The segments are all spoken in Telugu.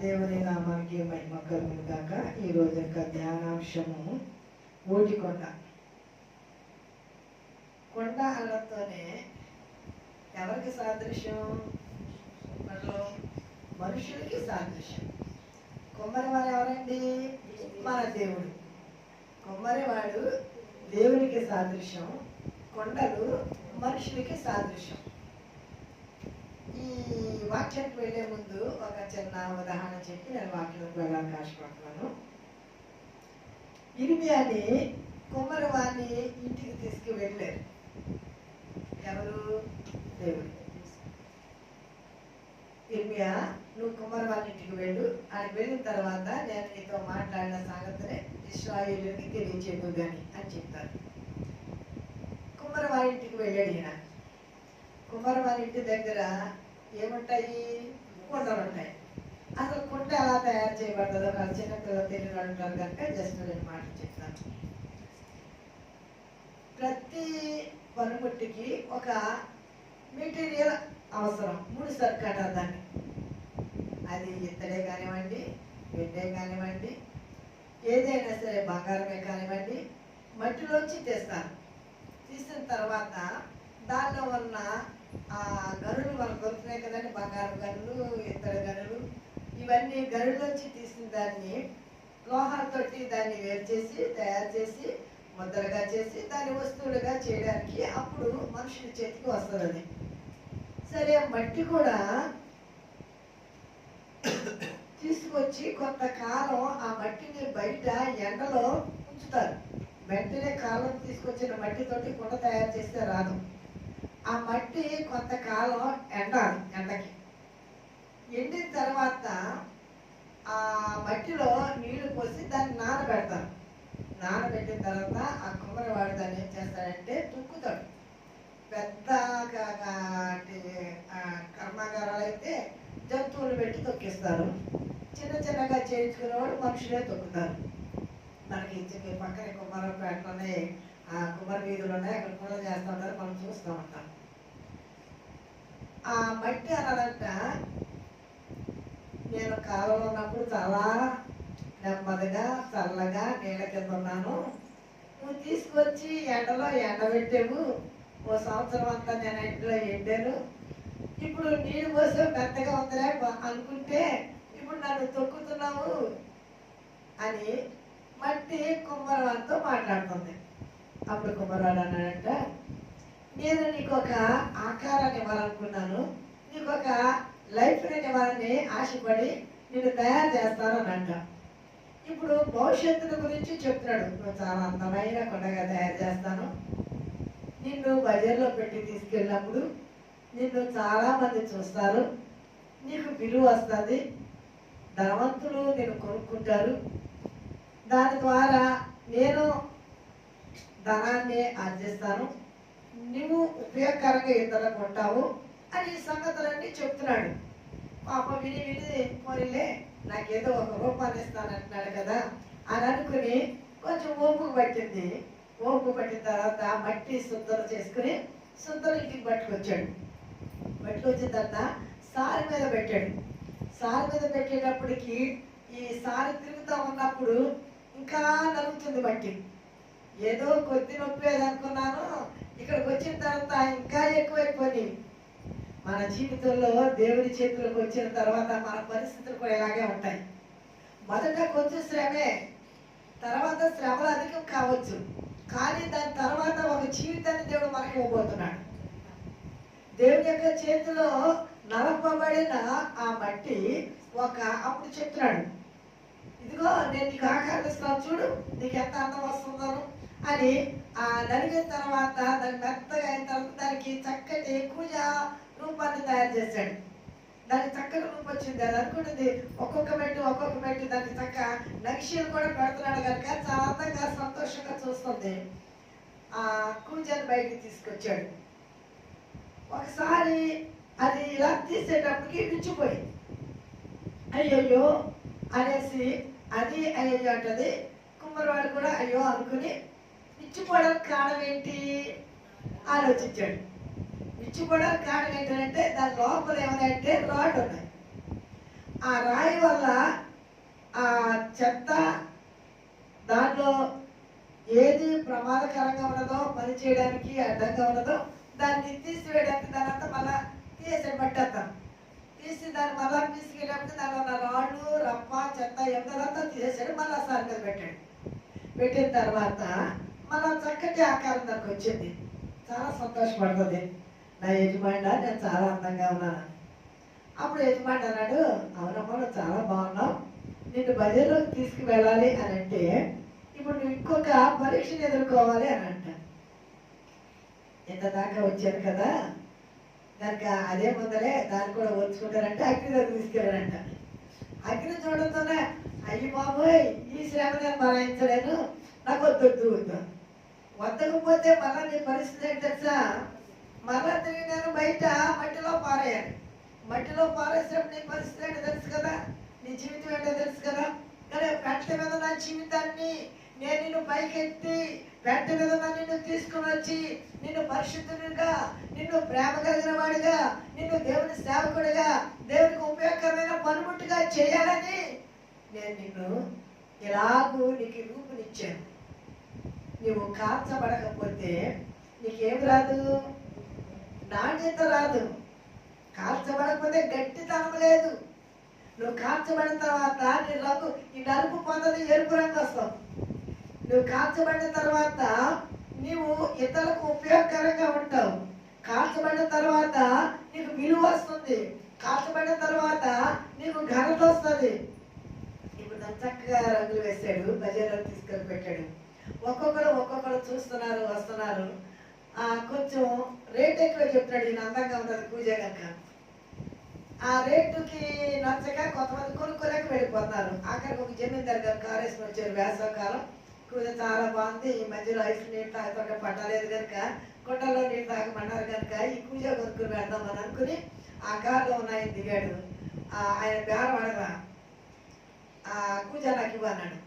దేవుని నామానికి మహిమ కలుగును గాక. ఈరోజు యొక్క ధ్యానాంశము ఊటికొండ. కొండ అనడంతోనే ఎవరికి సాదృశ్యం? మనలో మనుషులకి సాదృశ్యం. కొమ్మరివాడు ఎవరండి? మన దేవుడు. కొమ్మరివాడు దేవునికి సాదృశ్యం, కొండలు మనుషులకి సాదృశ్యం. ఈ వాక్యానికి వెళ్ళే ముందు ఒక చిన్న ఉదాహరణ చెప్పి నేను వాక్యానికి వెళ్ళాలని ఆశపడుతున్నాను. ఇర్మియాని కుమ్మరివాణ్ణి ఇంటికి తీసుకువెళ్ళారు. ఎవరు? దేవుడు. ఇర్మియా, నువ్వు కుమ్మరివాణి ఇంటికి వెళ్ళు, ఆయన వెళ్ళిన తర్వాత నేను నీతో మాట్లాడిన సంగతిని ఇశ్రాయేలుకి తెలియచేయదు కానీ అని చెప్తారు. కుమ్మరివాణి ఇంటికి వెళ్ళాడు ఈయన. కుమ్మరివాణి ఇంటి దగ్గర ఏముంటాయి? కుండలు ఉంటాయి. అసలు కుండ ఎలా తయారు చేయబడుతుందో వాళ్ళు చిన్నపిల్లలు తెలియని ఉంటారు కనుక జస్ట్ నేను మాటలు చెప్తాను. ప్రతి పనిముట్టికి ఒక మెటీరియల్ అవసరం. 3 సర్కాట దాన్ని. అది ఇత్తడే కానివ్వండి, వెండే కానివ్వండి, ఏదైనా సరే బంగారమే కానివ్వండి, మట్టిలోంచి తీస్తారు. తీసిన తర్వాత దానిలో ఉన్న ఆ గనులు మనకు దొరుకుతున్నాయి కదండి, బంగారం గనులు, ఇత్తడి గనులు, ఇవన్నీ గనులోంచి తీసిన దాన్ని లోహాలతోటి దాన్ని వేరు చేసి తయారు చేసి ముద్దలుగా చేసి దాన్ని వస్తువులుగా చేయడానికి అప్పుడు మనుషుల చేతికి వస్తుంది అది. సరే, మట్టి కూడా తీసుకొచ్చి కొంతకాలం ఆ మట్టిని బయట ఎండలో ఉంచుతారు. వెంటనే కాలం తీసుకొచ్చిన మట్టితోటి కుండ తయారు చేస్తే రాదు. ఆ మట్టి కొంతకాలం ఎండాలి. ఎండకి ఎండిన తర్వాత ఆ మట్టిలో నీళ్లు పోసి దాన్ని నానబెడతారు. నానబెట్టిన తర్వాత ఆ కుమ్మరివాడు దాన్ని ఏం చేస్తాడంటే తుక్కుతాడు. పెద్ద కర్మాగారాలు అయితే జంతువులు పెట్టి తొక్కిస్తారు. చిన్న చిన్నగా చేయించుకునేవాడు మనుషులే తొక్కుతారు. మనకి మీ పక్కన కుమ్మరపేటలోనే ఆ కుమ్మరి వీధులు ఉన్నాయి, అక్కడ కూడా చేస్తూ ఉంటారు, మనం చూస్తూ ఉంటాం. ఆ మట్టి అనాలంట, నేను కాలంలో ఉన్నప్పుడు చాలా నెమ్మదిగా చల్లగా నీళ్ళ కింద ఉన్నాను, నువ్వు తీసుకొచ్చి ఎండలో ఎండబెట్టావు, ఓ సంవత్సరం అంతా నేను ఇంట్లో ఎండాను, ఇప్పుడు నీళ్ళు పోసే మెత్తగా ఉందిలే అనుకుంటే ఇప్పుడు నన్ను తొక్కుతున్నావు అని మట్టి కుమ్మరివాడితో మాట్లాడుతుంది. అప్పుడు కుమ్మరివాడు అన్నాడంట, నేను నీకు ఒక ఆకారాన్ని ఇవ్వాలనుకున్నాను, నీకు ఒక లైఫ్ని ఇవ్వాలని ఆశపడి నేను తయారు చేస్తాను అని అంట. ఇప్పుడు భవిష్యత్తుల గురించి చెప్తున్నాడు. నువ్వు చాలా అందమైన కొండగా తయారు చేస్తాను, నిన్ను బజార్లో పెట్టి తీసుకెళ్ళినప్పుడు నిన్ను చాలామంది చూస్తారు, నీకు విలువ వస్తుంది, ధనవంతులు నేను కొనుక్కుంటారు, దాని ద్వారా నేను ధనాన్ని ఆర్జిస్తాను, నువ్వు ఉపయోగకరంగా ఇతరులకు ఉంటావు అని సంగతులన్నీ చెప్తున్నాడు. పాప విని విని పోనీలే నాకేదో ఒక రూపాన్ని ఇస్తానంటున్నాడు కదా అని అనుకుని కొంచెం ఓపిక పట్టింది. ఓపిక పట్టిన తర్వాత మట్టి శుద్ధలు చేసుకుని శుద్ధలు ఇంటికి పట్టుకొచ్చాడు. పట్టుకొచ్చిన తర్వాత సారి మీద పెట్టాడు. సారి మీద పెట్టేటప్పటికి ఈ సారి తిరుగుతూ ఉన్నప్పుడు ఇంకా నలుగుతుంది మట్టి. ఏదో కొద్ది నొప్పి అనుకున్నాను, ఇక్కడికి వచ్చిన తర్వాత ఇంకా ఎక్కువైపోయి. మన జీవితంలో దేవుడి చేతులకు వచ్చిన తర్వాత మన పరిస్థితులు కూడా ఇలాగే ఉంటాయి. మొదట కొంచెం శ్రమే, తర్వాత శ్రమలు అధికం కావచ్చు, కానీ దాని తర్వాత ఒక జీవితాన్ని దేవుడు మనకి ఇవ్వబోతున్నాడు. దేవుని యొక్క చేతిలో నలపబడిన ఆ మట్టి అప్పుడు చెప్తున్నాడు, ఇదిగో నేను నీకు ఆకారం ఇస్తాను, చూడు నీకు ఎంత అందం వస్తుందో అని. ఆ నలిగిన తర్వాత దాన్ని మెత్తగా అయిన తర్వాత దానికి చక్కటి పూజ రూపాన్ని తయారు చేశాడు. దానికి చక్కటి రూపం వచ్చింది. అది అనుకుంటుంది ఒక్కొక్క మెట్టు దానికి చక్క నక్షీలు కూడా పెడుతున్నాడు కనుక చాలా అందంగా సంతోషంగా చూస్తుంది. ఆ కూజాన్ని బయటికి తీసుకొచ్చాడు. ఒకసారి అది ఇలా తీసేటప్పటికి విచ్చిపోయింది. అయ్యయ్యో అనేసి అది అయ్యయ్యో అంటది. కుమ్మరివాడు కూడా అయ్యో అనుకుని విచ్చిపోవడానికి కారణం ఏంటి ఆలోచించాడు. విచ్చిపోవడానికి కారణం ఏంటంటే దాని లోపల ఏమైనా అంటే రాడ్ ఉన్నాయి. ఆ రాయి వల్ల ఆ చెత్త దాంట్లో ఏది ప్రమాదకరంగా ఉన్నదో పని చేయడానికి అడ్డంగా ఉన్నదో దాన్ని తీసివేయడానికి దాని అంతా మళ్ళా తీసేసాడు పట్టేస్తాను. తీసి దాన్ని మళ్ళా తీసుకెళ్ళేటప్పుడు దానిలో ఉన్న రాళ్ళు రప్ప చెత్త ఎంతదంతా తీసేసాడు. మళ్ళీ సార్ మీద పెట్టాడు. పెట్టిన తర్వాత మళ్ళా చక్కటి ఆకారం దానికి వచ్చింది. చాలా సంతోషపడుతుంది. నా యజమాని నేను చాలా అందంగా ఉన్నాను. అప్పుడు యజమాని అన్నాడు, అవునమ్మా నువ్వు చాలా బాగున్నావు, నిన్ను బజార్లోకి తీసుకువెళ్ళాలి అని అంటే ఇప్పుడు నువ్వు ఇంకొక పరీక్షను ఎదుర్కోవాలి అని అంట. ఇంత దాకా వచ్చాను కదా, దానికి అదే ముందరే దాన్ని కూడా వచ్చుకుంటారంటే అగ్ని దగ్గర తీసుకెళ్ళారంట. అగ్ని చూడడంతోనే అయ్యి బాబోయ్ ఈ శ్రమ నేను భరాయించలేను, నాకు వద్దు వద్దకపోతే మళ్ళా నీ పరిస్థితి ఏంటి తెలుసా, మళ్ళా తిరిగి నేను బయట మట్టిలో పారేయాలి. మట్టిలో పారేసినప్పుడు నీ పరిస్థితి ఏంటో తెలుసు కదా, నీ జీవితం ఏంటో తెలుసు కదా. కానీ పెట్ట మీద నా జీవితాన్ని నేను నిన్ను పైకెత్తి పెట్ట మీద నిన్ను తీసుకుని వచ్చి నిన్ను పరిశుద్ధునిగా, నిన్ను ప్రేమ కలిగిన వాడిగా, నిన్ను దేవుని సేవకుడిగా, దేవునికి ఉపయోగకరమైన పనిముట్టుగా చేయాలని నేను నిన్ను ఎలాగూ నీకు రూపునిచ్చాను. నువ్వు కాల్చబడకపోతే నీకేం రాదు, నాణ్యత రాదు. కాల్చబడకపోతే గట్టితనం లేదు. నువ్వు కాల్చబడిన తర్వాత నీ రంగు ఈ నలుపు పొందని ఎరుపు రంగు వస్తావు. నువ్వు కాల్చబడిన తర్వాత నీవు ఇతరులకు ఉపయోగకరంగా ఉంటావు. కాల్చబడిన తర్వాత నీకు విలువ వస్తుంది. కాల్చబడిన తర్వాత నీకు ఘనత వస్తుంది. ఇప్పుడు నన్ను చక్కగా రంగులు వేసాడు, బజార్లో తీసుకొని పెట్టాడు. ఒక్కొక్కరు చూస్తున్నారు, వస్తున్నారు. కొంచెం రేట్ ఎక్కువ చెప్తాడు, ఈయన అందంగా ఉంటుంది పూజ కనుక. ఆ రేటుకి నచ్చక కొంతమంది కొనుక్కోలేక వెళ్ళిపోతున్నారు. ఆఖరికి ఒక జమీందారు గారు కారు వేసుకుని వచ్చారు. వేసవకాలం కూర చాలా బాగుంది, ఈ మధ్యలో ఐస్ నీళ్ళు తాగుతుంటే పట్టలేదు కనుక కొండల్లో నీళ్ళు తాగమన్నారు కనుక ఈ కూజ కొనుక్కుని వెళ్దామని అనుకుని ఆ కారులో ఉన్న ఆయన దిగాడు. ఆయన బేరం అడగరా, ఆ కూజ నాకు ఇవ్వన్నాడు.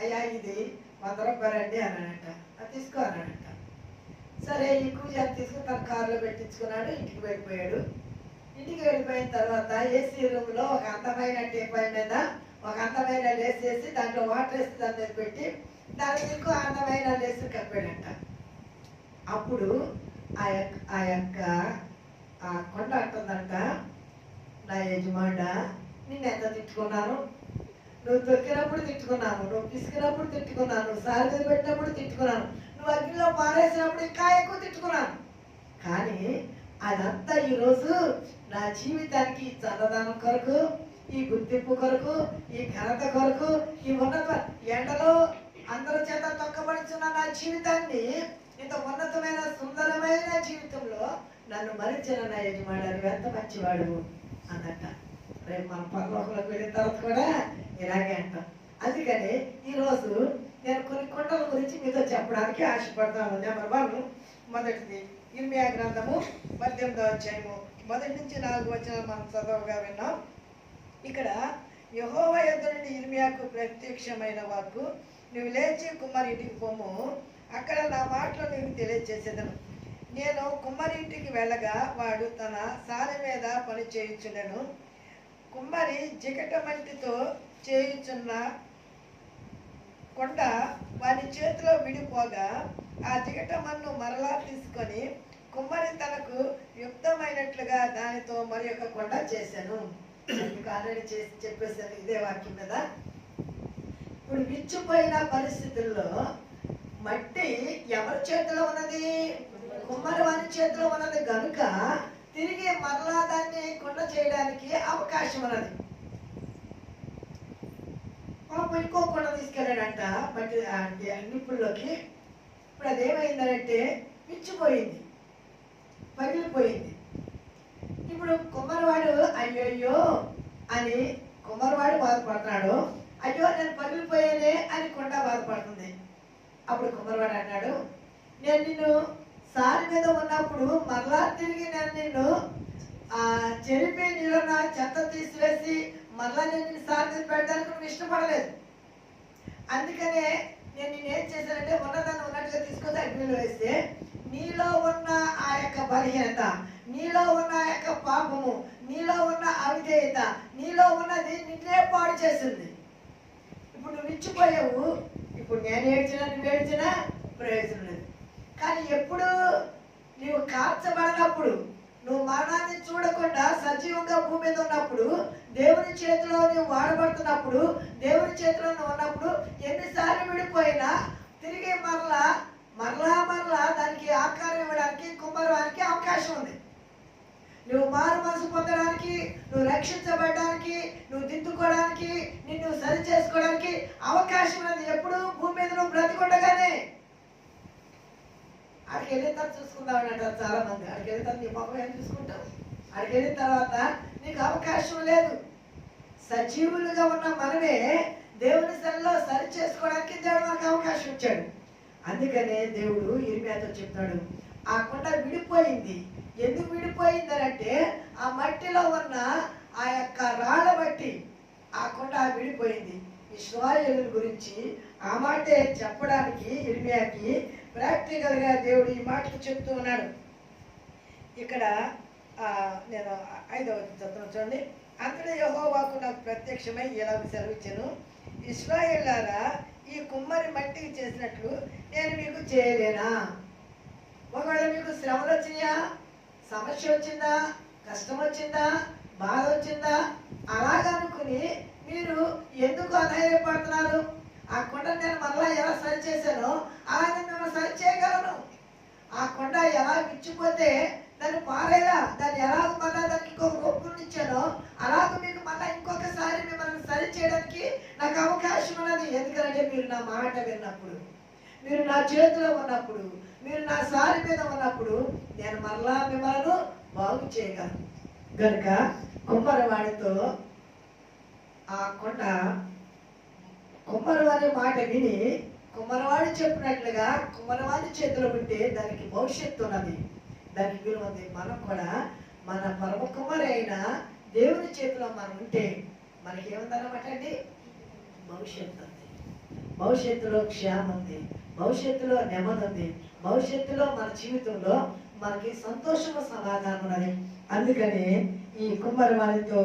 అయ్యా ఇది 100 రూపాయలండి అన్నాడట. అది తీసుకో అన్నాడట. సరే ఈ కూజ తీసుకుని తన కారులో పెట్టించుకున్నాడు. ఇంటికి వెళ్ళిపోయాడు. ఇంటికి వెళ్ళిపోయిన తర్వాత ఏసీ రూమ్లో ఒక అందమైన టీపాయ్ మీద ఒక అందమైన లేస్ వేసి దాంట్లో వాటర్ వేసి దాని మీద పెట్టి దానికి ఇంకో అందమైన లేసు కప్పాడంట. అప్పుడు ఆ యొక్క కొండ అంటుందంట, నా యజమానుడా నిన్ను ఎంత తిట్టుకున్నాను, నువ్వు తొక్కినప్పుడు తిట్టుకున్నాను, నువ్వు పిసికినప్పుడు తిట్టుకున్నాను, నువ్వు సారి మీద పెట్టినప్పుడు తిట్టుకున్నాను, నువ్వు అగ్నిలో పారేసినప్పుడు ఇంకా ఎక్కువ తిట్టుకున్నాను. కానీ అదంతా ఈరోజు నా జీవితానికి చల్లదనం కొరకు, ఈ గుర్తింపు కొరకు, ఈ ఘనత కొరకు, ఈ ఉన్నత ఎండలో అందరి చేత తొక్కబడుతున్న నా జీవితాన్ని ఇంత ఉన్నతమైన సుందరమైన జీవితంలో నన్ను మరించిన నా యజమానుడు ఎంత మంచివాడు అన్నట్ట. రేపు మన పరలోకంలోకి వెళ్ళిన తర్వాత కూడా ఇలాగే అంటాం. అందుకని ఈరోజు నేను కొన్ని కొండల గురించి మీతో చెప్పడానికి ఆశపడతాను. నెంబర్ 1, మొదటిది ఇర్మియా గ్రంథము 18వ అధ్యాయము 1 నుంచి 4 వచనాలు మనం చదవగా విన్నాం. ఇక్కడ యెహోవా యొద్ద నుండి ఇర్మియాకు ప్రత్యక్షమైన వాక్కు, నువ్వు లేచి కుమ్మరింటికి పోము, అక్కడ నా మాటలు నీకు తెలియజేసేదను. నేను కుమ్మరింటికి వెళ్ళగా వాడు తన సారె మీద పని చేయుచుండెను. కుమ్మరి జిగట మట్టితో చేయుచున్న కొండ వారి చేతిలో విడిపోగా ఆ జిగట మన్ను మరలా తీసుకొని కుమ్మరి తనకు యుక్తమైనట్లుగా దానితో మరి ఒక కొండ చేశాను. మీకు ఆల్రెడీ చేసి చెప్పేసాను ఇదే వాక్యం మీద. ఇప్పుడు విచ్చిపోయిన పరిస్థితుల్లో మట్టి ఎవరి చేతిలో ఉన్నది, కుమ్మరి వారి చేతిలో ఉన్నది కనుక తిరిగి మరలా దాన్ని కొండ చేయడానికి అవకాశం ఉన్నది. పాపం ఇంకో కొండ తీసుకెళ్ళాడంట మట్టి నిప్పుల్లోకి. ఇప్పుడు అదేమైందంటే విచ్చిపోయింది, పగిలిపోయింది. ఇప్పుడు కుమ్మరివాడు అయ్యో అని కుమ్మరివాడు బాధపడుతున్నాడు. అయ్యో నేను పగిలిపోయానే అని కొండ బాధపడుతుంది. అప్పుడు కుమ్మరివాడు అన్నాడు, నేను నిన్ను సారి మీద ఉన్నప్పుడు మరలా తిరిగి నేను నిన్ను చెరిపి నీలో నా చెత్త తీసివేసి మరలా నేను నిన్ను సారి మీద పెట్టడానికి నువ్వు ఇష్టపడలేదు. అందుకనే నేను నేనేం చేశానంటే ఉన్నదాన్ని ఉన్నట్టుగా తీసుకొని అగ్నిలో వేస్తే నీలో ఉన్న ఆ యొక్క బలహీనత, నీలో ఉన్న ఆ యొక్క పాపము, నీలో ఉన్న అవిధేయత, నీలో ఉన్నది నిన్నే పాడు చేసింది. ఇప్పుడు నువ్వు ఇచ్చిపోయావు, ఇప్పుడు నేను ఏడ్చినా నువ్వు ఏడ్చినా ప్రయోజనం లేదు. కానీ ఎప్పుడు నీవు కార్చబడినప్పుడు, నువ్వు మరణాన్ని చూడకుండా సజీవంగా భూమి మీద ఉన్నప్పుడు, దేవుని చేతిలో నువ్వు వాడబడుతున్నప్పుడు, దేవుని చేతిలో నువ్వు ఉన్నప్పుడు ఎన్నిసార్లు విడిపోయినా తిరిగి మరలా దానికి ఆకారం ఇవ్వడానికి కుమ్మరవానికి అవకాశం ఉంది. నువ్వు మారు మనసు పొందడానికి, నువ్వు రక్షించబడడానికి, నువ్వు దిద్దుకోవడానికి, నిన్ను సరి చేసుకోవడానికి అవకాశం ఉంది. ఎప్పుడు భూమి మీద నువ్వు బ్రతికుండగానే. అక్కడికి వెళ్ళిన తర్వాత చూసుకుందామని అంటారు చాలా మంది. అక్కడికి వెళ్ళిన తర్వాత నీ ముఖం ఏం చూసుకుంటావు? అక్కడికి వెళ్ళిన తర్వాత నీకు అవకాశం లేదు. సజీవులుగా ఉన్న మనమే దేవుని సన్నిధిలో సరి చేసుకోవడానికి దేవుడు మనకు అవకాశం ఇచ్చాడు. అందుకనే దేవుడు ఇర్మియాతో చెప్తాడు, ఆ కొండ విడిపోయింది. ఎందుకు విడిపోయింది అంటే ఆ మట్టిలో ఉన్న ఆ యొక్క రాళ్ళ బట్టి ఆ కొండ విడిపోయింది. ఇశ్రాయేలు గురించి ఆ మాటే చెప్పడానికి ఇర్మియాకి ప్రాక్టికల్ గా దేవుడు ఈ మాటలు చెప్తూ ఉన్నాడు. ఇక్కడ నేను 5వ వచనం చూడండి. అంతటా యెహోవాకు నాకు ప్రత్యక్షమై ఇలా సెలవిచ్చాను, ఇశ్రాయేలులారా, ఈ కుమ్మరి మట్టికి చేసినట్లు నేను మీకు చేయలేనా? ఒకవేళ మీకు శ్రమలు వచ్చినాయా, సమస్య వచ్చిందా, కష్టం వచ్చిందా, బాధ వచ్చిందా, అలాగనుకుని మీరు ఎందుకు అధైర్యపడుతున్నారు? ఆ కొండ నేను మరలా ఎలా సరి చేశానో అలాగే మిమ్మల్ని సరి చేయగలను. ఆ కొండ ఎలా విచ్చిపోతే దాన్ని పారేలా, దాన్ని ఎలాగ మళ్ళా దానికి ఇంకొక రూపం ఇచ్చానో అలాగ మీకు మళ్ళీ ఇంకొకసారి మిమ్మల్ని సరి చేయడానికి నాకు అవకాశం ఉన్నది. ఎందుకంటే మీరు నా మాట విన్నప్పుడు, మీరు నా చేతిలో ఉన్నప్పుడు, మీరు నా సారి మీద ఉన్నప్పుడు నేను మరలా మిమ్మల్ని బాగు చేయగలను. కనుక కుమ్మరవాడితో ఆ కొండ కుమ్మరవాడి మాట విని కుమ్మరవాడి చెప్పినట్లుగా కుమ్మరవాడి చేతిలో ఉంటే దానికి భవిష్యత్తు ఉన్నది, దానికి విలువ ఉంది. మనం కూడా మన పరమ కుమ్మరి అయిన దేవుని చేతిలో మనం ఉంటే మనకి ఏముందన్నమాట అండి? భవిష్యత్తు ఉంది. భవిష్యత్తులో క్షేమం ఉంది, భవిష్యత్తులో నెమ్మది ఉంది, భవిష్యత్తులో మన జీవితంలో మనకి సంతోషము సమాధానం ఉన్నది. అందుకని ఈ కుమ్మరి వారితో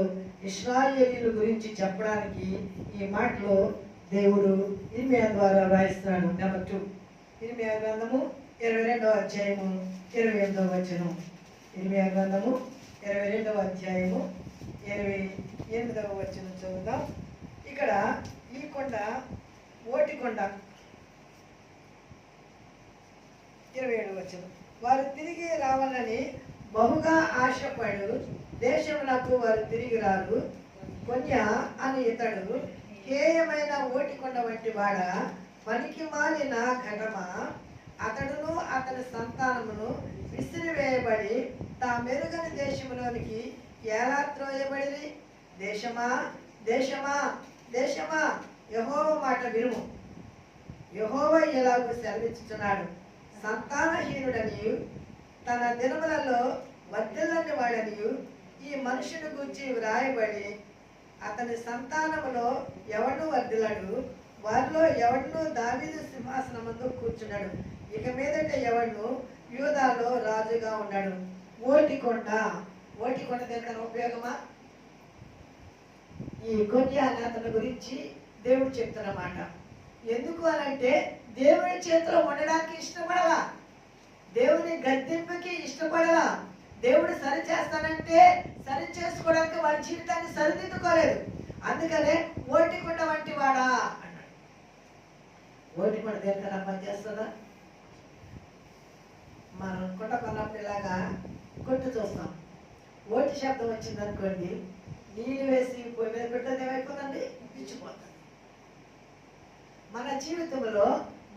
ఇశ్రాయేలీయుల గురించి చెప్పడానికి ఈ మాటలో దేవుడు ఇర్మియా ద్వారా రాయిస్తున్నాడు. నెంబర్ 2, ఇర్మియా గ్రంథము 22వ అధ్యాయము 28వ వచనం. ఇర్మియా గ్రంథము 22వ అధ్యాయము 28వ వచనం చదువుదాం. ఇక్కడ ఈ కొండ ఓటి కొండ. 27వ వచనం. వారు తిరిగి రావాలని బహుగా ఆశపడు దేశమునకు వారు తిరిగి రారు. కొన్య అని ఇతడు హేయమైన ఓటికొండ వంటి వాడ, పనికి మాలిన ఘటమ, అతడును అతని సంతానమును విసిరివేయబడి తా మెరుగని దేశములోనికి ఎలా త్రోయబడి. దేశమా దేశమా దేశమా, యెహోవా మాట వినుము. యెహోవా ఎలాగూ సెలవిస్తున్నాడు, సంతానహీనుడనియు తన దినములలో వర్ధిల్లని వాడనియు ఈ మనుషుని గూర్చి వ్రాయబడి, అతని సంతానములో ఎవడు వర్ధిల్లడు, వారిలో ఎవడును దావీదు సింహాసనమందు కూర్చున్నాడు, ఇక మీదట ఎవడు యూదాలో రాజుగా ఉన్నాడు. ఓటికొండ. ఓటికొండ దగ్గర ఉపయోగమా? ఈ కొన్య అనే అతని గురించి దేవుడు చెప్తున్నమాట. ఎందుకు అనంటే దేవుని చేతిలో ఉండడానికి ఇష్టపడలా, దేవుని గద్దెంపుకి ఇష్టపడలా. దేవుడు సరి చేస్తానంటే సరి చేసుకోవడానికి వాడి జీవితాన్ని సరిదిద్దుకోలేదు. అందుకనే ఓటికొండ వంటి వాడా అన్నాడు. ఓటికొండ దేనికన్నా పనిచేస్తుందా? మనం కొండ కొన్నప్పుడు ఇలాగా కొట్టు చూస్తాం. ఓటి శబ్దం వచ్చింది అనుకోండి, నీళ్ళు వేసి పొయ్యి మీద పెట్టేది ఏమైపోతుందండి? పిచ్చిపోతుంది. మన జీవితంలో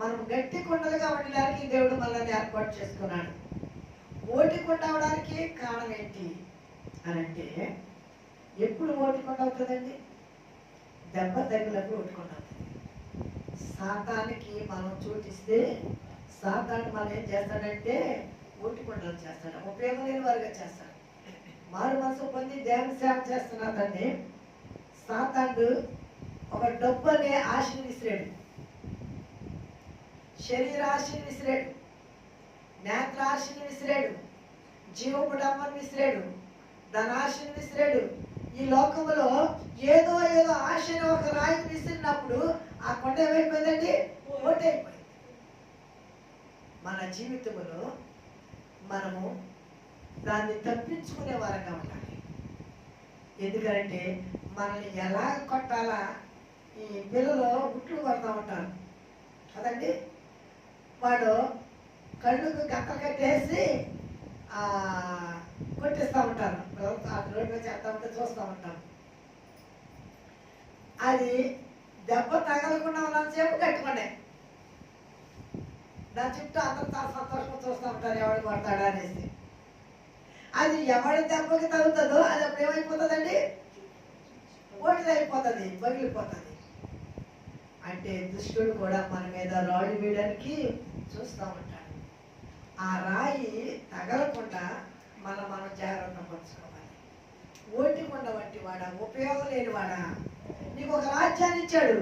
మనం గట్టి కొండలుగా ఉండడానికి దేవుడు మనల్ని ఏర్పాటు చేసుకున్నాడు. ఓటికొండ అవడానికి కారణం ఏంటి అనంటే, ఎప్పుడు ఓటికొండ అవుతుందండి? దెబ్బ తగిలినప్పుడు ఓటికొండ అవుతుంది. సాతానికి మనం చోటిస్తే సాతాను మనం ఏం చేస్తాడంటే ఓటికొండలు చేస్తాడు, ఉపయోగం లేని వారుగా చేస్తాడు. మారు మనసు పొంది దేవుని సేవ చేస్తున్నాడండి. సాతాను ఒక డబ్బు అనే ఆశని విసిరాడు, శరీరాశని విసిరాడు, నేత్రాశని విసిరాడు, జీవపు డమ్మని విసిరాడు, ధనాశని విసిరాడు, ఈ లోకంలో ఏదో ఏదో ఆశని ఒక రాయిని విసిరినప్పుడు ఆ కొండ ఏమైపోయిందండి? ఓటైపోయింది. మన జీవితంలో మనము దాన్ని తప్పించుకునే వారంగా ఉండాలి. ఎందుకంటే మనల్ని ఎలా కొట్టాలా, ఈ పిల్లలు గుట్లు కొడతా ఉంటారు కదండి. వాడు కళ్ళుకు గక్కలు కట్టేసి కొట్టిస్తూ ఉంటారు. రోడ్డు మీద చేస్తూ ఉంటే చూస్తూ ఉంటాం. అది దెబ్బ తగలకుండా ఉన్నంతసేపు కట్టుకోండి. దాని చుట్టూ అందరూ చాలా సంతోషంగా చూస్తూ ఉంటారు, ఎవడు కొడతాడా అనేసి. అది ఎవరి దెబ్బకి తగ్గుతుందో అది అప్పుడు ఏమైపోతుందండి? ఓటిదైపోతుంది, పగిలిపోతుంది. అంటే దుష్టుడు కూడా మన మీద రాళ్ళు వేయడానికి చూస్తూ ఉంటాడు. ఆ రాయి తగలకుండా మనం జాగ్రత్త పరుచుకోవాలి. ఓటికుండా వంటి వాడా, ఉపయోగం లేని వాడా, నీకు ఒక రాజ్యాన్ని ఇచ్చాడు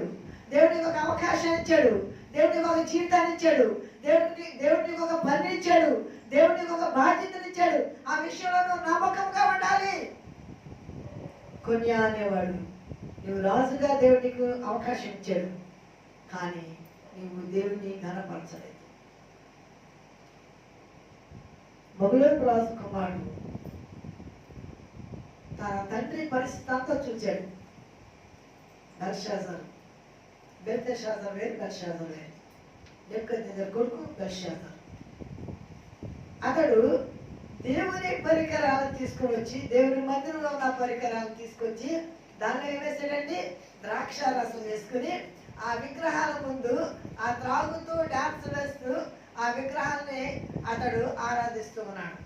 దేవుడు, నీకు ఒక అవకాశం ఇచ్చాడు దేవుడు, నీకు ఒక జీవితాన్ని ఇచ్చాడు దేవుడు, నీకు ఒక పని ఇచ్చాడు దేవుడు, నీకు ఒక బాధ్యతను ఇచ్చాడు. ఆ విషయంలో నువ్వు నమ్మకంగా ఉండాలి. కొన్యా అనేవాడు, నువ్వు రాజుగా దేవుడు నీకు అవకాశం ఇచ్చాడు, కానీ నీవు దేవుడిని ఘనపరచలేదు. బబులోను రాజు కుమారుడు తన తండ్రి పరిస్థితి అంతా చూచాడు. బెల్షాజరు, బెల్తెషాజరు వేరు, బెల్షాజరు వేరు. నెబుకద్నెజరు కొడుకు బెల్షాజరు. అతడు దేవుని పరికరాలను తీసుకొని వచ్చి, దేవుని మందిరంలో ఉన్న పరికరాలను తీసుకొచ్చి దానిలో ఏం వేసాడండి? ద్రాక్షారసం వేసుకుని ఆ విగ్రహాల ముందు ఆ త్రాగుతూ డాన్స్ వేస్తూ ఆ విగ్రహాన్ని అతడు ఆరాధిస్తూ ఉన్నాడు.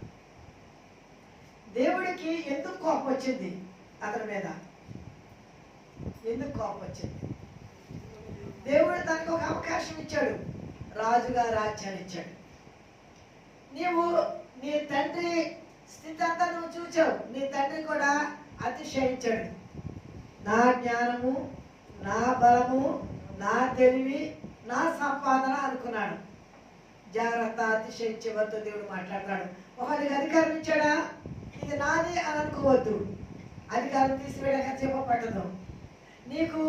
దేవుడికి ఎందుకు కోపం వచ్చింది అతని మీద? ఎందుకు కోపం వచ్చింది? దేవుడు తనకు ఒక అవకాశం ఇచ్చాడు, రాజుగా రాజ్యాన్ని ఇచ్చాడు. నీవు నీ తండ్రి స్థితి అంతా నువ్వు చూచావు. నీ తండ్రి కూడా అతిశయించాడు. నా జ్ఞానము, నా బలము, నా తెలివి, నా సంపాదన అనుకున్నాడు. జాగ్రత్త, అతిశయించే వద్దు. దేవుడు మాట్లాడతాడు. ఒకరికి అధికారం ఇచ్చాడా, ఇది నాది అని అనుకోవద్దు. అధికారం తీసివేయడానికి చెప్ప పట్టదు. నీకు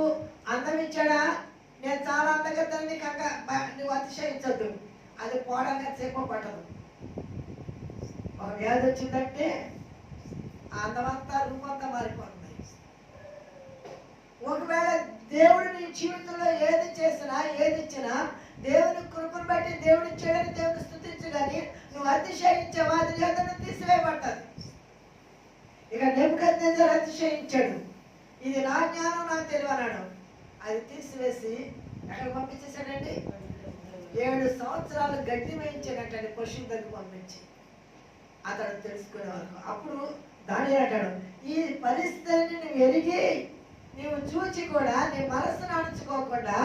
అందం ఇచ్చాడా, నేను చాలా అందంగా తల్లి నువ్వు అతిశయించద్దు. అది పోవడానికి చెప్ప పట్టదు. ఒక వ్యాధి వచ్చిందంటే అందమంతా రూపంతా మారిపోతుంది. ఒకవేళ దేవుడు నీ జీవితంలో ఏది చేసినా ఏది ఇచ్చినా దేవుని కృపను బట్టి దేవుడు ఇచ్చాడని దేవుని స్తుతించు, కానీ నువ్వు అతిశయించావా అది లేదని తీసివేయబడ్డది. ఇక నెబుకద్నెజరు అతిశయించాడు. ఇది నా జ్ఞానం, నా తెలివి అన్నాడు. అది తీసివేసి ఎక్కడ పంపించేశాడండి? 7 సంవత్సరాలు గడ్డి వేయించాడంటండి, పశువుల దగ్గర పంపించి. అతడు తెలుసుకునే వరకు. అప్పుడు దాని అంటాడు, ఈ పరిస్థితిని నువ్వు ఎరిగి నీవు చూచి కూడా నీ మనస్సును అణుచుకోకుండా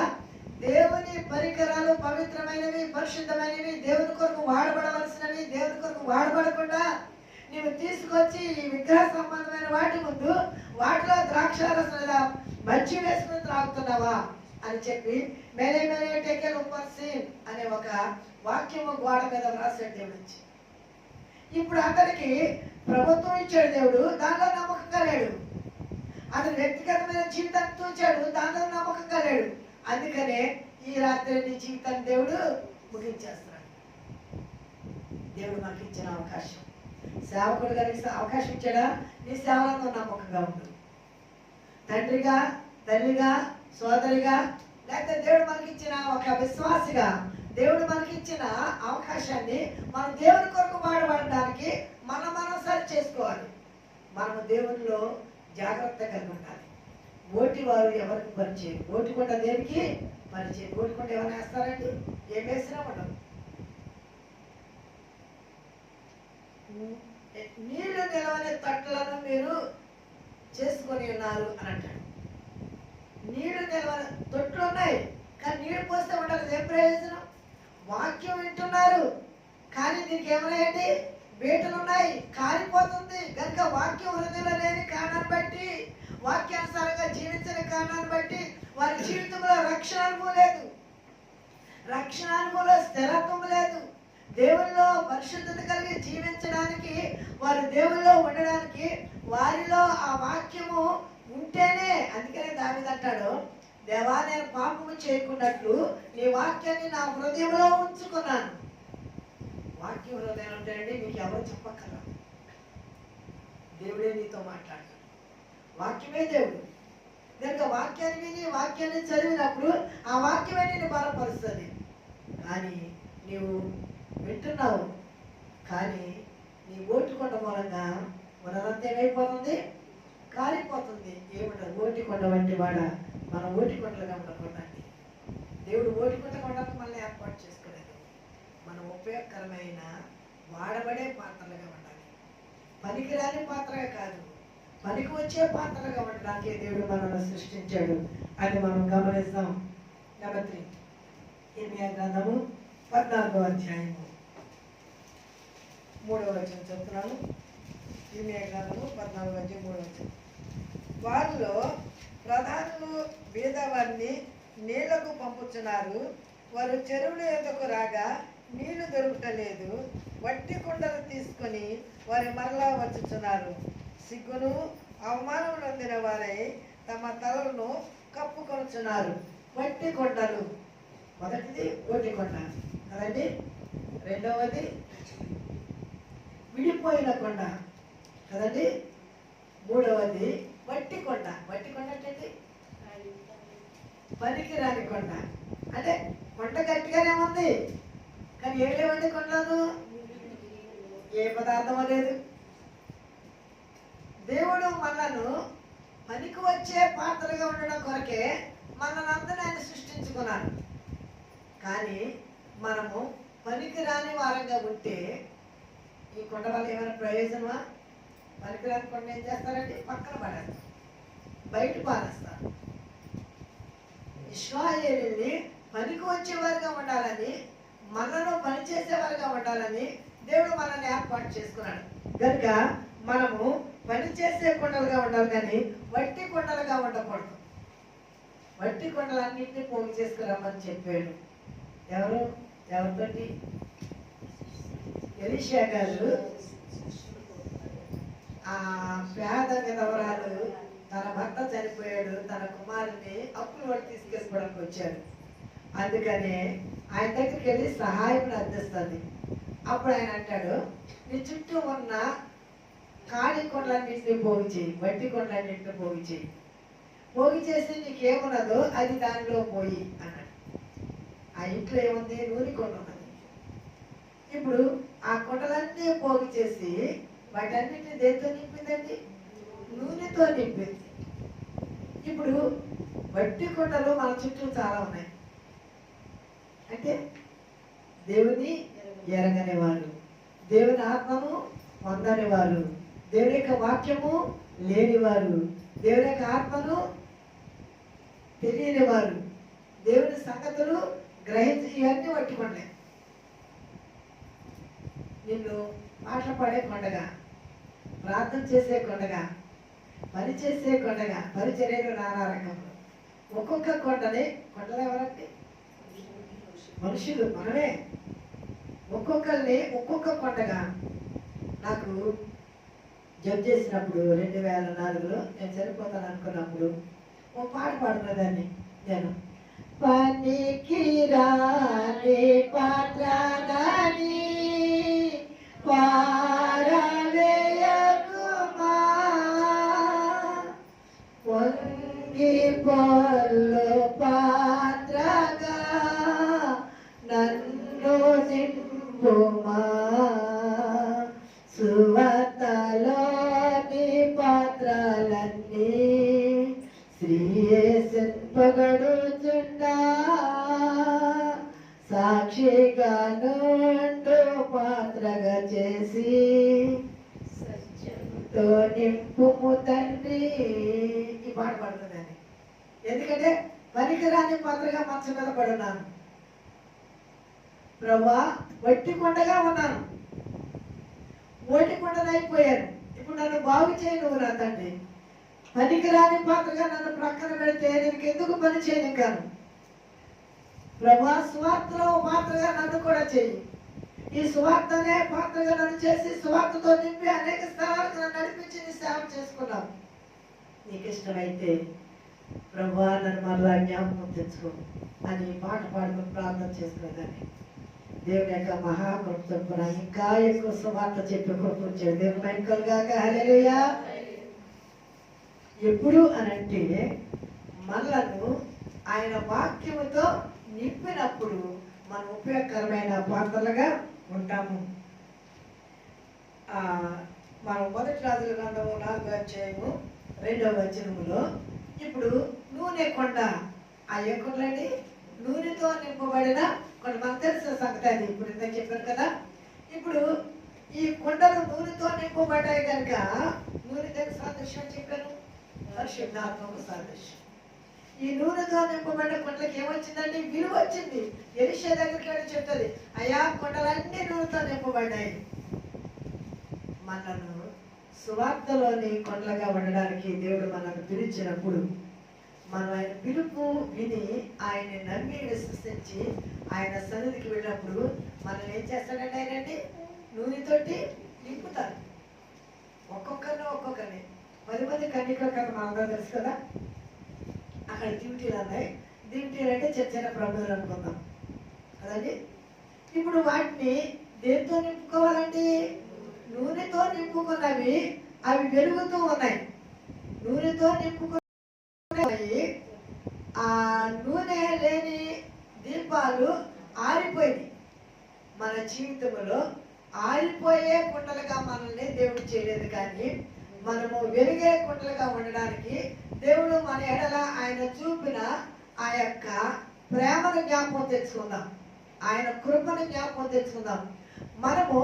దేవుని పరికరాలు పవిత్రమైనవి, పరిశుద్ధమైనవి, దేవుని కొరకు వాడబడవలసినవి, దేవుని కొరకు వాడబడకుండా నీవు తీసుకొచ్చి ఈ విగ్రహ సంబంధమైన వాటి ముందు వాటిలో ద్రాక్షారసం మంచి వేసుకుని త్రాగుతున్నావా అని చెప్పి మేలే మేలే టెకెల్ ఉపర్సీన్ అనే ఒక వాక్యము గోడ మీద రాశాడు దేవుడు. ఇప్పుడు అతనికి ప్రభుత్వం ఇచ్చాడు దేవుడు, దానిలో నమ్మకంగా లేడు. అతను వ్యక్తిగతమైన జీవితాన్ని చూచాడు, దానిలో నమ్మకంగా లేడు. అందుకనే ఈ రాత్రి నీ జీవితాన్ని దేవుడు ముగించేస్తున్నాడు. దేవుడు మాకు ఇచ్చిన అవకాశం, సేవకుడు గారికి అవకాశం ఇచ్చాడా, నీ సేవలో నమ్మకంగా ఉండు. తండ్రిగా, తల్లిగా, సోదరిగా, లేకపోతే దేవుడు మనకి ఇచ్చిన ఒక విశ్వాసిగా దేవుడు మనకి ఇచ్చిన అవకాశాన్ని మనం దేవుని కొరకు వాడబడడానికి మనం సరి చేసుకోవాలి. మనము దేవునిలో జాగ్రత్త కలిగి ఉండాలి. ఓటి వారు ఎవరికి పరిచయం, ఓటికొండ దేనికి పరిచయం. ఓటికొండ ఎవరైనా వేస్తారండి? ఏం వేసినా ఉండదు. నీళ్లు నిలవని తట్లను మీరు చేసుకొని ఉన్నారు అని అంటాడు. నీళ్లు నిలవని తొట్లు ఉన్నాయి, కానీ నీళ్లు పోస్తే ఉండదు. ఏం ప్రయోజనం? వాక్యం వింటున్నారు, కానీ దీనికి ఏమన్నాయండి? బీటలు ఉన్నాయి, కాలిపోతుంది. కనుక వాక్యం హృదయంలో లేని కారణాన్ని బట్టి, వాక్యానుసారంగా జీవించిన కారణాన్ని బట్టి వారి జీవితంలో రక్షణ అనుభవం లేదు, రక్షణ అనుభవంలో స్థిరత్వం లేదు. దేవుల్లో పరిశుద్ధత కలిగి జీవించడానికి, వారి దేవుల్లో ఉండడానికి వారిలో ఆ వాక్య వాక్యము ఉంటేనే, అందుకనే దావీదు అంటాడు, దేవా నేను పాపము చేయకున్నట్లు నీ వాక్యాన్ని నా హృదయంలో ఉంచుకున్నాను. వాక్యం హృదయం ఉంటాయండి, మీకు ఎవరు చెప్పక్కర్లా, దేవుడే నీతో మాట్లాడతాడు. వాక్యమే దేవుడు. కనుక వాక్యాన్ని విని వాక్యాన్ని చదివినప్పుడు ఆ వాక్యమే నేను బలపరుస్తుంది. కానీ నీవు వింటున్నావు, కానీ నీ ఓటికొండ మూలంగా ఉన్నదంతా ఏమైపోతుంది, కాలిపోతుంది. ఏముండదు, ఓటికొండ వంటి వాడ మనం ఓటికొండలుగా ఉండకుండా దేవుడు ఓటికొండ కొండకు మనల్ని ఏర్పాటు చేసుకోలేదు. మనం ఉపయోగకరమైన వాడబడే పాత్రలుగా ఉండాలి. పనికిరాని పాత్రగా కాదు, పనికి వచ్చే పాత్రలుగా ఉండడానికి దేవుడు మనల్ని సృష్టించాడు అని మనం గమనిస్తాం. నెంబర్ 3, ఇర్మియా గ్రంథము 14వ అధ్యాయము 3వ వచనం చెప్తున్నాను. ఇర్మియా గ్రంథము 14వ అధ్యాయం 3వ వచనం. వారిలో ప్రధానులు బీదవారిని నీళ్లకు పంపుతున్నారు. వారు చెరువుల యొద్దకు రాగా నీళ్లు దొరుకుటలేదు. వట్టి కుండలు తీసుకొని వారి మరలా వచ్చుచున్నారు. సిగ్గును అవమానం నొందిన వారై తమ తలలను కప్పుకొనుచున్నారు. వట్టి కొండలు, మొదటిది ఓటి కొండ కదండి, రెండవది విడిపోయిన కొండ కదండి, మూడవది వట్టి కొండ. వట్టి కొండ అంటే పనికిరాని కొండ. అంటే కొండ గట్టిగానే ఉంది, కానీ ఏం లేవండి కొండలు, ఏ పదార్థమో లేదు. దేవుడు మనను పనికి వచ్చే పాత్రగా ఉండడం కొరకే మనల్ని అందరినీ ఆయన సృష్టించుకున్నాడు. కానీ మనము పనికిరాని వారంగా ఉంటే ఈ కొండ వల్ల ఏమైనా ప్రయోజనమా? పనికిరాని కొండ ఏం చేస్తారంటే పక్కన పడేస్తారు, బయట పారేస్తారు. ఇశ్రాయేలుని పనికి వచ్చేవారుగా ఉండాలని, మనను పనిచేసేవారుగా ఉండాలని దేవుడు మనల్ని ఏర్పాటు చేసుకున్నాడు. కనుక మనము పనిచేసే కొండలుగా ఉండాలి, కానీ వట్టి కొండలుగా ఉండకూడదు. వట్టి కొండలన్నింటినీ పోగు చేసుకురామని చెప్పాడు. ఎవరితోటి? ఎలీషా గారు ఆ పేద విధవరాలు తన భర్త చనిపోయాడు, తన కుమారుని అప్పులు పడి తీసుకెళ్ళిపోవడానికి వచ్చాడు. అందుకనే ఆయన దగ్గరికి వెళ్ళి సహాయం అందిస్తుంది. అప్పుడు ఆయన అంటాడు, నీ చుట్టూ ఉన్న ఖాళీ కొండలన్నింటినీ పోగు చేయి, వట్టి కొండలన్నింటినీ పోగు చేయి, పోగు చేసి నీకేమున్నదో అది దానిలో పోయి అన్నాడు. ఆ ఇంట్లో ఏముంది? నూనె కొండ ఉన్నది. ఇప్పుడు ఆ కొండలన్నీ పోగు చేసి వాటన్నిటిని దేంతో నింపిందండి? నూనెతో నింపింది. ఇప్పుడు వట్టి కొండలు మన చుట్టూ చాలా ఉన్నాయి. అంటే దేవుని ఎరగని వారు, దేవుని ఆత్మను పొందని వారు, దేవుని యొక్క వాక్యము లేనివారు, దేవుని యొక్క ఆత్మను తెలియని వారు, దేవుని సంగతులు గ్రహించి ఇవన్నీ పట్టుకోండి. నిన్ను పాటలు పాడే కొండగా, ప్రార్థన చేసే కొండగా, పని చేసే కొండగా, పరిచర్యలు నానా రకములు. ఒక్కొక్క కొండని, కొండలు ఎవరంటే మనుషులు, మనమే. ఒక్కొక్కరిని ఒక్కొక్క కొండగా. నాకు జబ్ చేసినప్పుడు 2004లో నేను చనిపోతాను అనుకున్నప్పుడు ఓ పాట పాడుతున్నదాన్ని నేను. పనికి రాని పాత్రని పారవేయకుమా, పొంగి పొల్లు పాత్రగా నన్ను నింపుమా, సువార్తలోని పాత్రలన్నీ శ్రీయేసుని పొగడుచుండా, సాక్షిగా నుండు పాత్రగా చేసి సత్యంతో నింపుము తండ్రి. ఈ పాట పడుతుందని, ఎందుకంటే పనికిరాని పాత్రగా మంచం మీద పడున్నాను ప్రభువా, వట్టి కొండగా ఉన్నాను, ఓటి కొండలు అయిపోయాను. ఇప్పుడు నన్ను బాగు చేయి నువ్వు నా తండ్రి. పనికిరాని పాత్రగా నన్ను ప్రక్కన పెడితే నేను ఎందుకు పని చేయను కాను ప్రభా, స్వార్థలో పాత్రగా నన్ను కూడా చేయి. ఈ స్వార్థనే పాత్రగా నన్ను చేసి స్వార్థతో నింపి అనేక స్థలాలకు నన్ను నడిపించి నీ సేవ చేసుకున్నావు. నీకు ఇష్టమైతే ప్రభువా నన్ను మరలా జ్ఞాపకం తెచ్చుకో అని పాట పాడుకుని ప్రార్థన చేసుకునేదాన్ని. దేవుని యొక్క మహాకృప చొప్పున ఇంకా ఎక్కువ సువార్త చెప్పి కృపించాడు. దేవుని మైకలుగాక హల్లెలూయా. ఎప్పుడు అనంటే మనలను ఆయన వాక్యముతో నింపినప్పుడు మనం ఉపయోగకరమైన పాత్రలుగా ఉంటాము. మనం మొదటి రాజుల గ్రంథము 4వ అధ్యాయము 2వ వచనములో ఇప్పుడు నూనె కొండ, ఆ ఏ కొండలండి? నూనెతో నింపబడిన కొండ. మనకు తెలిసిన సంగతి అది, ఇప్పుడు ఇంత చెప్పాను కదా. ఇప్పుడు ఈ కొండలు నూనెతో నింపబడ్డాయి కనుక నూనె దగ్గర సాదృశ్యం చెప్పాను, పరిశుద్ధాత్మకు సాదృశ్యం. ఈ నూనెతో నింపబడ్డ కొండలకి ఏమొచ్చిందండి? విలువ వచ్చింది. ఎలీషా దగ్గరికి వెళ్ళి చెప్తుంది, అయ్యా కొండలన్నీ నూనెతో నింపబడ్డాయి. మనను సువార్తలోని కొండలుగా ఉండడానికి దేవుడు మనల్ని పిలిచినప్పుడు మనం ఆయన పిలుపు విని ఆయన్ని నమ్మి విశ్వసించి ఆయన సన్నిధికి వెళ్ళినప్పుడు మనం ఏం చేస్తాడంటే ఆయనండి నూనెతోటి నింపుతారు. ఒక్కొక్కరిని 10 మంది కన్యకల కథ మనందరూ తెలుసు కదా. అక్కడ డ్యూటీలు ఉన్నాయి. డ్యూటీలు అంటే చిన్న చిన్న ప్రభువులు అనుకుందాం కదండి. ఇప్పుడు వాటిని దేంతో నింపుకోవాలండి? నూనెతో నింపుకున్నవి అవి వెలుగుతూ ఉన్నాయి. నూనెతో నింపుకున్నవి ఆ నూనె లేని దీపాలు ఆరిపోయినాయి. మన జీవితంలో ఆరిపోయే కుండలుగా మనల్ని దేవుడు చేయలేదు, కానీ మనము వెలిగే కుండలుగా ఉండడానికి దేవుడు మన ఎడల ఆయన చూపిన ఆ యొక్క ప్రేమను జ్ఞాపకం తెచ్చుకుందాం, ఆయన కృపను జ్ఞాపకం తెచ్చుకుందాం. మనము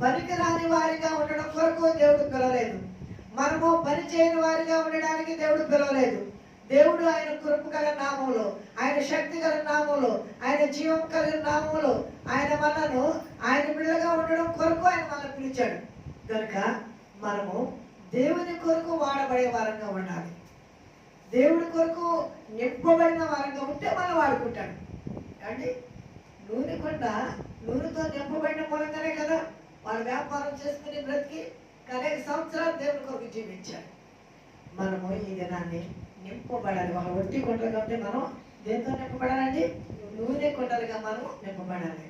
పనికిరాని వారిగా ఉండడం కొరకు దేవుడు పిలవలేదు. మనము పని చేయని వారిగా ఉండడానికి దేవుడు పిలవలేదు. దేవుడు ఆయన కృప గల నామములో, ఆయన శక్తి గల నామములో, ఆయన జీవం కలిగిన నామములో ఆయన మనను ఆయన బిడ్డగా ఉండడం కొరకు ఆయన మనల్ని పిలిచాడు. కనుక మనము దేవుని కొరకు వాడబడే వారంగా ఉండాలి. దేవుడి కొరకు నింపబడిన వారంగా ఉంటే మనం వాడుకుంటాడు అండి. నూనె కొండ నూనెతో నింపబడిన మూలంగానే కదా వాళ్ళు వ్యాపారం చేసుకుని బ్రతికి అనేక సంవత్సరాలు దేవుని కొరకు జీవించారు. మనము ఈ దినాన్ని నింపబడాలి. ఒక ఒట్టి కొండలుగా ఉంటే మనం దేంతో నింపబడాలండి? నూనె కొండలుగా మనం నింపబడాలి.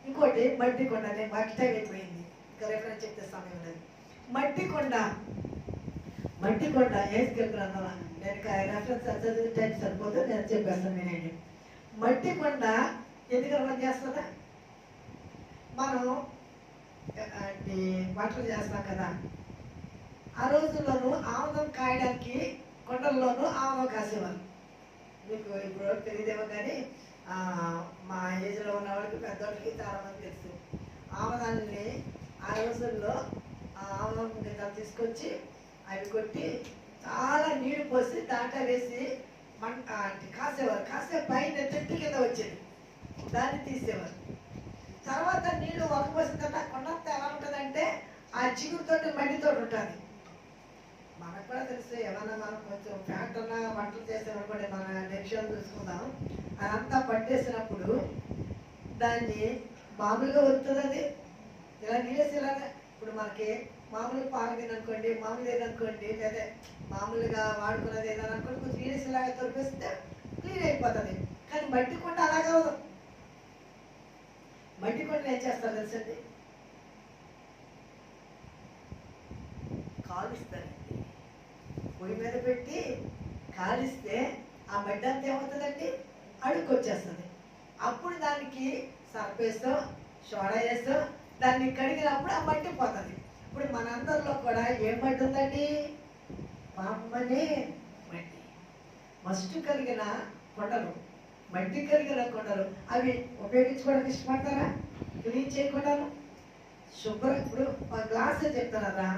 ఇంకోటి మట్టి కొండ. నేను బాకి టైం అయిపోయింది, ఇంకా రెఫరెన్స్ చెప్తే సమయం లేదు. మట్టి కొండ ఏసుకెళ్ళి గ్రంథం. నేను రెఫరెన్స్ చదివి టైం సరిపోతే నేను చెప్పేస్తాను వినండి. మట్టి కొండ ఎందుకు పని చేస్తుందా? మనం బట్టలు చేస్తాం కదా, ఆ రోజుల్లోనూ ఆముదం కాయడానికి కొండల్లోనూ ఆముదం కాసేవారు. మీకు ఇప్పుడు తెలియదేమో కానీ మా ఏజ్లో ఉన్న వాళ్ళకి పెద్దవాళ్ళకి చాలామంది తెలుసు. ఆముదాన్ని ఆ రోజుల్లో ఆముదం గింజలు తీసుకొచ్చి అవి కొట్టి చాలా నీళ్లు పోసి దాంట్లో వేసి కాసేవారు. కాసే పైన చెట్టు కింద వచ్చేది, దాన్ని తీసేవారు. తర్వాత నీళ్లు వలకపోసిన తర్వాత కొండంతా ఎలా ఉంటుందంటే ఆ చిగురుతోటి మట్టితో ఉంటుంది. మనకు కూడా తెలుసు, ఏమన్నా మనం కొంచెం ఫ్యాట్ ఉన్నా బట్టలు చేసేటప్పుడు మన డెసిషన్ చూసుకుందాం. అదంతా పట్టేసినప్పుడు దాన్ని మామూలుగా వస్తుంది. అది ఇలా నీళ్ళేసి ఇలాగా ఇప్పుడు మనకి మామూలుగా పాలగిన అనుకోండి, మామూలు ఏదనుకోండి, లేదా మామూలుగా వాడుకున్నది ఏదైనా అనుకోండి, కొంచెం నీళ్ళేసి ఇలాగా తొలిపిస్తే క్లీన్ అయిపోతుంది. కానీ మట్టి కొండ అలాగా మట్టి కొండలు ఏం చేస్తారు తెలుసండి? కాలుస్తారండి. పొయ్యి మీద పెట్టి కాలిస్తే ఆ మడ్డి అంతా ఏమవుతుందండి? అడుక్కొచ్చేస్తుంది. అప్పుడు దానికి సర్ఫ్ వేస్తాం, సోడా వేస్తాం, దాన్ని కడిగినప్పుడు ఆ మట్టి పోతుంది. ఇప్పుడు మనందరిలో కూడా ఏం మట్టి ఉందండి? పాపమనే మట్టి. మస్టు కలిగిన కొండలు, మట్టి కలిగిన కొండలు అవి ఉపయోగించుకోవడానికి ఇష్టపడతారా? క్లీన్ చేయకుండాను శుభ్రం. ఇప్పుడు ఒక గ్లాసు చెప్తున్నారా,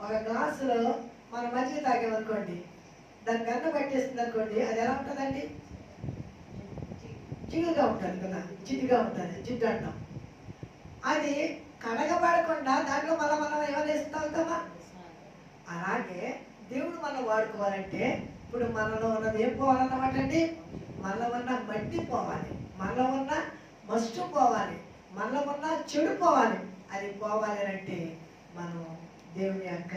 ఒక గ్లాసులో మనం మజ్జిగ తాగామనుకోండి, దాన్ని వెన్న పట్టేస్తుంది అనుకోండి, అది ఎలా ఉంటుందండి? జిగురుగా ఉంటుంది కదా, జిడ్డుగా ఉంటుంది, జిడ్డు అంటాం. అది కడగబడకుండా దాంట్లో మనం ఏమైనా వేసి తాగుతామా? అలాగే దేవుడు మనం వాడుకోవాలంటే ఇప్పుడు మనలో ఉన్నది ఏం పోవాలన్నమాట అండి? మనలో ఉన్న మట్టి పోవాలి, మనలో ఉన్న మస్టు పోవాలి, మనలో ఉన్న చెడు పోవాలి. అది పోవాలి అంటే మనం దేవుని యొక్క